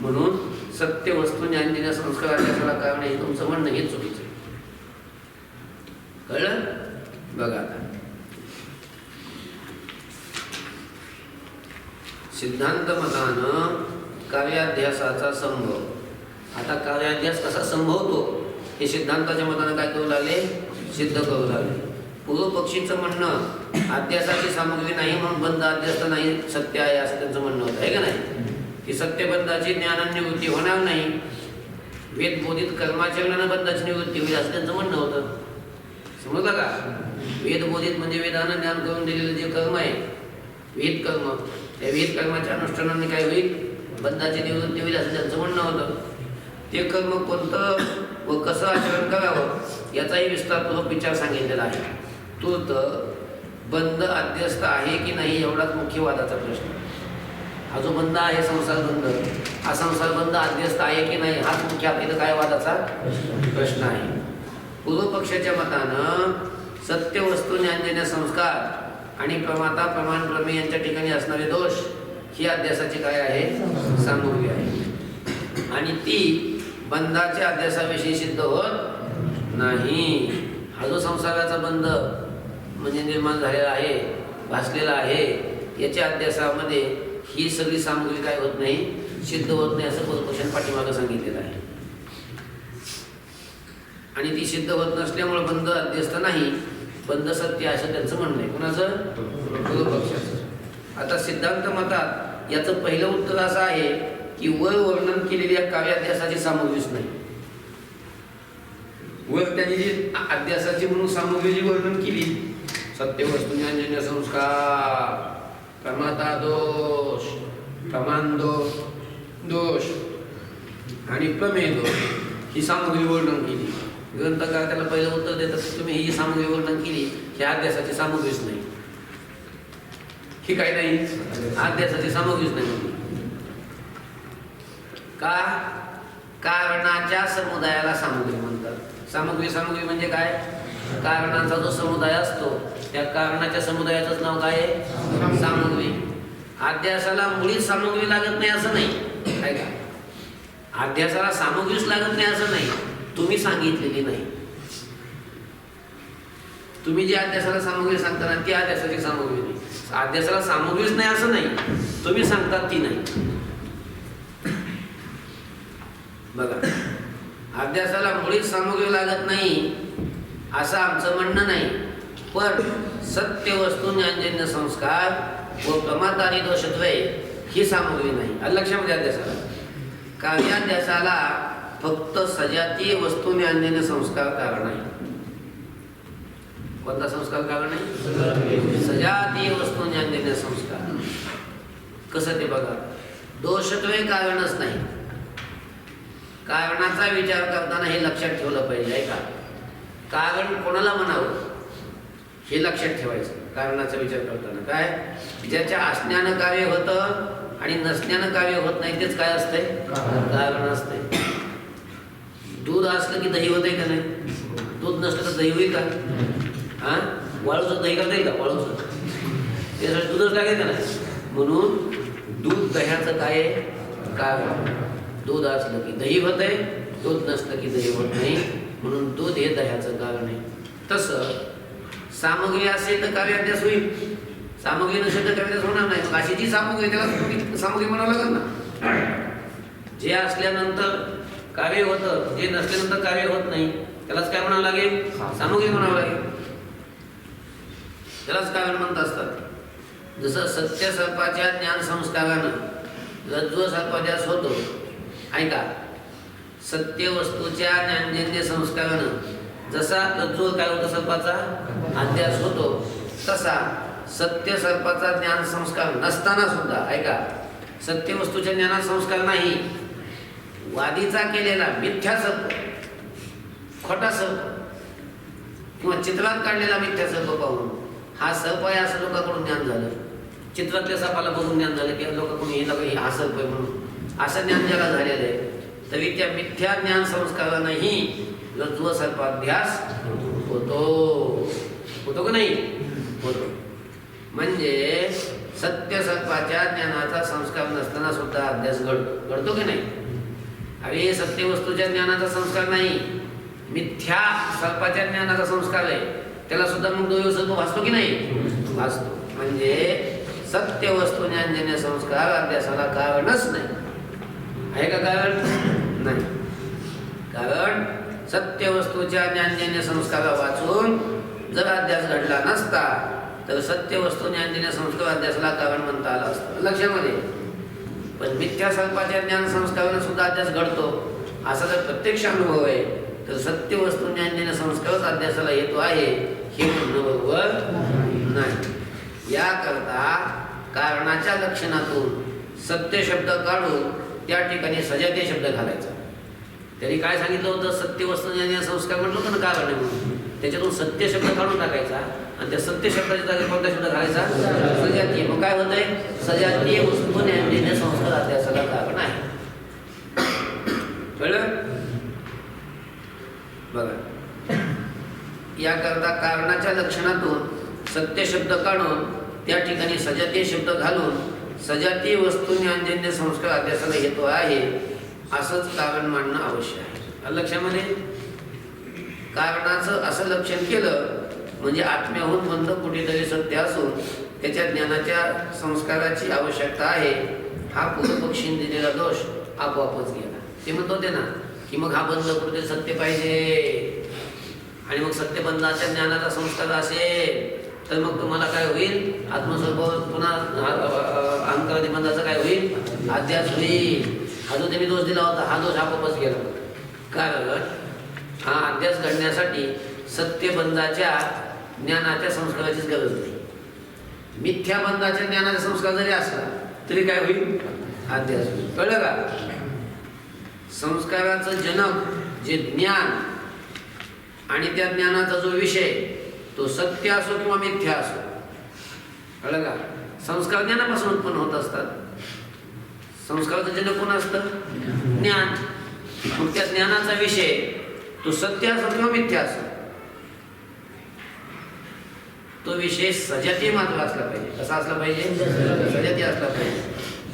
म्हणून सत्य वस्तू ज्ञान देण्या संस्कार अध्यासाला कारण आहे तुमचं म्हणणं हे चुकीचं. कळलं? बघा आता सिद्धांत मतानं कार्याध्यासाचा संभव. आता कार्याध्यास कसा संभवतो हे सिद्धांताच्या मतानं काय करू लागले? सिद्ध करू लागले. पूर्व पक्षीचं म्हणणं अध्यासाची सामग्री नाही म्हणून बंध अध्यास नाही, सत्य आहे असं त्यांचं म्हणणं होतं, आहे का नाही? की सत्यबंधाची ज्ञानानिवृत्ती होणार नाही, वेद बोधित कर्माचरणानं बंधाची निवृत्ती होईल असं त्यांचं म्हणणं होतं. समजलं का? वेद बोधित म्हणजे वेदानं ज्ञान करून दिलेलं जे कर्म आहे, वेद कर्म, त्या विहित कर्माच्या अनुष्ठानाने काय होईल? बंधाची निवृत्ती होईल असं त्यांचं म्हणणं होतं. ते कर्म कोणतं व कसं आचरण करावं याचाही विस्तारपूर्वक विचार सांगितलेला आहे. तूर्त बंध अध्यस्त आहे की नाही एवढाच मुख्य वादाचा प्रश्न. हा जो बंध आहे संसार बंध, हा संसार बंध अध्यस्त आहे की नाही हाच मुख्य आपल्याला काय वादाचा प्रश्न आहे. पूर्व पक्षाच्या मतानं सत्य वस्तू ज्ञानजन्य संस्कार आणि प्रमाता प्रमाण प्रमेय यांच्या ठिकाणी असणारे दोष ही अध्यासाची काय आहे? सामुग्री आहे. आणि ती बंधाच्या अध्यासाविषयी सिद्ध होत नाही. हा जो संसाराचा बंध म्हणजे निर्माण झालेला आहे, भासलेला आहे, याच्या अध्यासामध्ये ही सगळी सामुग्री काय होत नाही? सिद्ध होत नाही असं पूर्वपक्षाने पाठीमागं सांगितलेलं आहे. आणि ती सिद्ध होत नसल्यामुळे बंध अध्यस्त नाही, बंध सत्य असं त्यांचं म्हणणं आहे. कुणाचं? पूर्वपक्षाचं. आता सिद्धांत मतात याचं पहिलं उत्तर असं आहे की वर वर्णन केलेल्या कार्याध्यासाची सामुग्रीच नाही. वर त्यांनी जी अध्यासाची म्हणून सामुग्री जी वर्णन केली, सत्य वस्तू ज्ञानजन्य संस्कार, प्रमाता दोष, प्रमाण दोष आणि प्रमेय दोष ही सामुग्री वर्णन केली. ग्रंथकार त्याला पहिलं उत्तर देतात तुम्ही ही सामुग्री वर्णन केली, ही अध्यासाची सामुग्रीच नाही. ही काय नाही? अध्यासाची सामुग्रीच नाही. का? कारणाच्या समुदायाला सामुग्री म्हणतात. सामुग्री म्हणजे काय? कारणाचा जो समुदाय असतो त्या कारणाच्या समुदायाचंच नाव काय आहे? सामुग्री. अध्यासाला मुळीच सामुग्री लागत नाही असं नाही, काय का? अध्यासाला सामुग्रीच लागत नाही असं नाही, तुम्ही सांगितलेली नाही. तुम्ही जी अध्यासाला सामुग्री सांगता ना ती अध्यासाची सामुग्री नाही. अध्यासाला सामुग्रीच नाही असं नाही, तुम्ही सांगतात ती नाही. बघा, अध्यासाला मुळीच सामुग्री लागत नाही असं आमचं म्हणणं नाही, पण सत्य वस्तू ज्ञानजन्य संस्कार व प्रमाद आणि दोषद्वय ही सामुग्री नाही. लक्षामध्ये अध्यासाला कार्याध्यासाला फक्त सजातीय वस्तू ज्ञानजन्य संस्कार कारण आहे. कोणता संस्कार कारण आहे? सजातीय वस्तू ज्ञानजन्य संस्कार. कसं ते बघा, दोषद्वय कारणच नाही. कारणाचा विचार करताना हे लक्षात ठेवलं पाहिजे, आहे का? कारण कोणाला म्हणावं हे लक्षात ठेवायचं. कारणाचा विचार करताना काय, ज्याच्या असण्यानं कार्य होतं आणि नसण्यानं कार्य होत नाही तेच काय असतंय? कारण असतंय. दूध असलं की दही होतंय का नाही? दूध नसलं तर दही होईल का? हा, वाळूचं दही करता येईल का? वाळूचं त्यासाठी दूधच लागेल का नाही? म्हणून दूध दह्याचं काय आहे? कारण. दूध असलं की दही होत आहे, दूध नसलं की दही होत नाही, म्हणून दूध हे दह्याचं कारण आहे. तसं सामग्री असेल तर कार्याध्यास होईल, सामग्री नसेल तर कार्याध्यास होणार नाही. अशी जी सामग्री त्याला सामग्री म्हणावं लागेल ना. जे असल्यानंतर कार्य होतं, जे नसल्यानंतर कार्य होत नाही त्यालाच काय म्हणावं लागेल? सामग्री म्हणावं लागेल. त्यालाच कारण म्हणत असतात. जसं सत्य सर्पाच्या ज्ञान संस्कारानं रज्जू सर्पाध्यास होतो, ऐका, सत्य वस्तूच्या ज्ञानजन्य संस्कारानं जसा रज्जू काय होतो सर्पाचा अध्यास होतो, तसा सत्य सर्पाचा ज्ञान संस्कार नसताना सुद्धा, ऐका, सत्य वस्तूच्या ज्ञानात संस्कार नाही, वादीचा केलेला मिथ्या सर्प, खोटा सर्प किंवा चित्रात काढलेला मिथ्या सर्प पाहून हा सर्प आहे असं लोकांकडून ज्ञान झालं. चित्रातल्या सर्पाला बघून ज्ञान झालं की लोकांकडून हे हा सर्प आहे म्हणून असं ज्ञान ज्याला झालेलं आहे, तरी त्या मिथ्या ज्ञान संस्कारानंही रज्जू सर्पाध्यास होतो का नाही? होतो. म्हणजे सत्य सर्पाच्या ज्ञानाचा संस्कार नसताना सुद्धा अध्यास घडतो की नाही? अरे सत्य वस्तूच्या ज्ञानाचा संस्कार नाही, मिथ्या सर्पाच्या ज्ञानाचा संस्कार आहे, त्याला सुद्धा मग दोष सर्प भासतो की नाही? भासतो. म्हणजे सत्य वस्तू ज्ञानजन्य संस्कार अध्यासाला कारणच नाही, आहे का? कारण नाही. कारण सत्य वस्तूच्या ज्ञानजन्य संस्कारा वाचून जर अध्यास घडला नसता तर सत्य वस्तू ज्ञानजन्य संस्कार अध्यासाला कारण म्हणता आलं असतं. लक्षामध्ये. पण मिथ्या सर्पाच्या ज्ञान संस्काराने सुद्धा अध्यास घडतो असा जर प्रत्यक्ष अनुभव आहे तर सत्य वस्तू ज्ञानजन्य संस्कारच अध्यासाला हेतू आहे हे म्हणणं बरोबर नाही. याकरता कारणाच्या लक्षणातून सत्य शब्द काढून त्या ठिकाणी सजातीय शब्द घालायचा. त्यांनी काय सांगितलं होतं, सत्य वस्तुनिष्ठ संस्कार म्हटलं होतं ना कारण आहे म्हणून. त्याच्यातून सत्य शब्द काढून टाकायचा आणि त्या सत्य शब्दाच्या जागी कोणता शब्द घालायचा, सजातीय. मग काय होतंय, सजातीय वस्तुनिष्ठ संस्कार अध्यासाला कारण आहे. कळलं बघा. याकरता कारणाच्या लक्षणातून सत्य शब्द काढून त्या ठिकाणी सजातीय शब्द घालून सजातीय वस्तुनिष्ठ संस्कार अध्यासाला हेतू आहे असंच कारण मांडणं आवश्यक आहे. लक्षामध्ये कारणाचं असं लक्षण केलं म्हणजे आत्म्याहून बंध कुठेतरी सत्य असून त्याच्या ज्ञानाच्या संस्काराची आवश्यकता आहे. हा पूर्वपक्षीने दिलेला दोष आपोआपच गेला. ते म्हणत होते ना की मग हा बंध कुठेतरी सत्य पाहिजे आणि मग सत्यबंधाच्या ज्ञानाचा संस्कार असेल तर मग तुम्हाला काय होईल, आत्मस्वरूप पुन्हा अहंकारादी बंधाचा काय होईल, अध्यास होईल. हा जो त्यांनी दोष दिला होता हा दोष आपोआपच गेला. कारण हा अध्यास घडण्यासाठी सत्यबंधाच्या ज्ञानाच्या संस्काराचीच गरज नाही. मिथ्या बंधाच्या ज्ञानाचा संस्कार जरी असला तरी काय होईल, अध्यास होईल. कळलं का? संस्काराचं जनक जे ज्ञान आणि त्या ज्ञानाचा जो विषय तो सत्य असो किंवा मिथ्या असो. कळलं का? संस्कार ज्ञानापासून उत्पन्न होत असतात. संस्काराचं जनक कोण असतं, ज्ञान. मग त्या ज्ञानाचा विषय तो सत्य असो किंवा मिथ्या असो तो विषय सजातीय मात्र असला पाहिजे. कसा असला पाहिजे, सजातीय असला पाहिजे.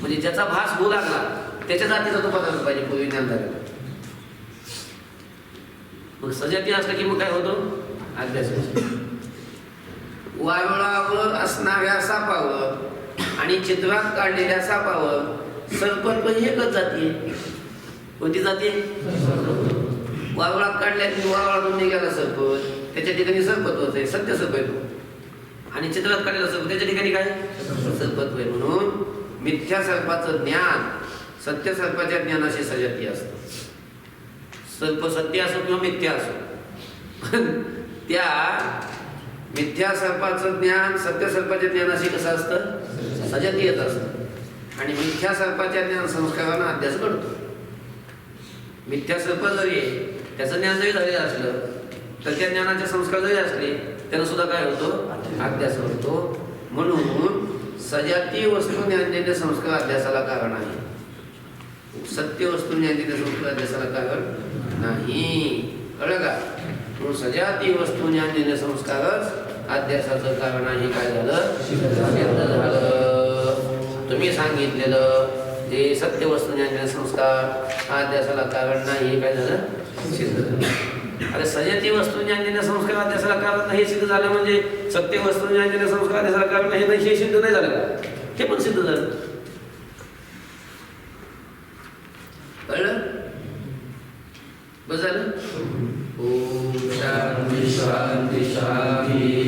म्हणजे ज्याचा भास होऊ लागला त्याच्या जातीचा तो पदार्थ पाहिजे पूर्वी ज्ञान झालेला. मग सजातीय असला की मग काय होतो, अध्यास. वारुळावर असणाऱ्या सापावर आणि चित्रात काढलेल्या सापावर सर्पत्व एकच जाती. कोणती जाती, वारुळात काढल्या वारुळातून निघाला सर्प त्याच्या ठिकाणी सर्पत्वच आहे, सत्य सर्प आहे तो. आणि चित्रात काढलेला सर्प त्याच्या ठिकाणी काय, सर्पत्व आहे. म्हणून मिथ्या सर्पाचं ज्ञान सत्य सर्पाच्या ज्ञानाशी सजातीय असतं. सर्प सत्य असो किंवा मिथ्या असो त्या मिथ्या सर्पाचं ज्ञान सत्य सर्पाच्या ज्ञानाशी कसं असतं, सजातीयच असतं. आणि मिथ्या सर्पाच्या ज्ञान संस्कारांना अध्यास घडतो. मिथ्या सर्प जरी त्याचं ज्ञान जरी झालेलं असलं तर त्या ज्ञानाचे संस्कार जरी असले त्यानं सुद्धा काय होतो, अध्यास होतो. म्हणून सजातीय वस्तू ज्ञानजन्य संस्कार अध्यासाला कारण आहे. सत्य वस्तू ज्ञानजन्य संस्कार अध्यासाला कारण नाही. कळलं का? म्हणून सजातीय वस्तू ज्ञानजन्य संस्कारच अध्यासाचं कारण आहे. काय झालं, सिद्ध झालं. तुम्ही सांगितलेलं जे सत्य वस्तू ज्ञानजन्य संस्कार हा अध्यासाला कारण नाही, काय झालं, सिद्ध झालं. अरे सजातीय वस्तू ज्ञानजन्य संस्कार अध्यासाला कारण नाही सिद्ध झालं म्हणजे सत्य वस्तू ज्ञानजन्य संस्कार अध्यासाला कारण नाही हे सिद्ध नाही झालं का, हे पण सिद्ध झालं. कळलं, बस झालं. ओम शांती शांती शांती.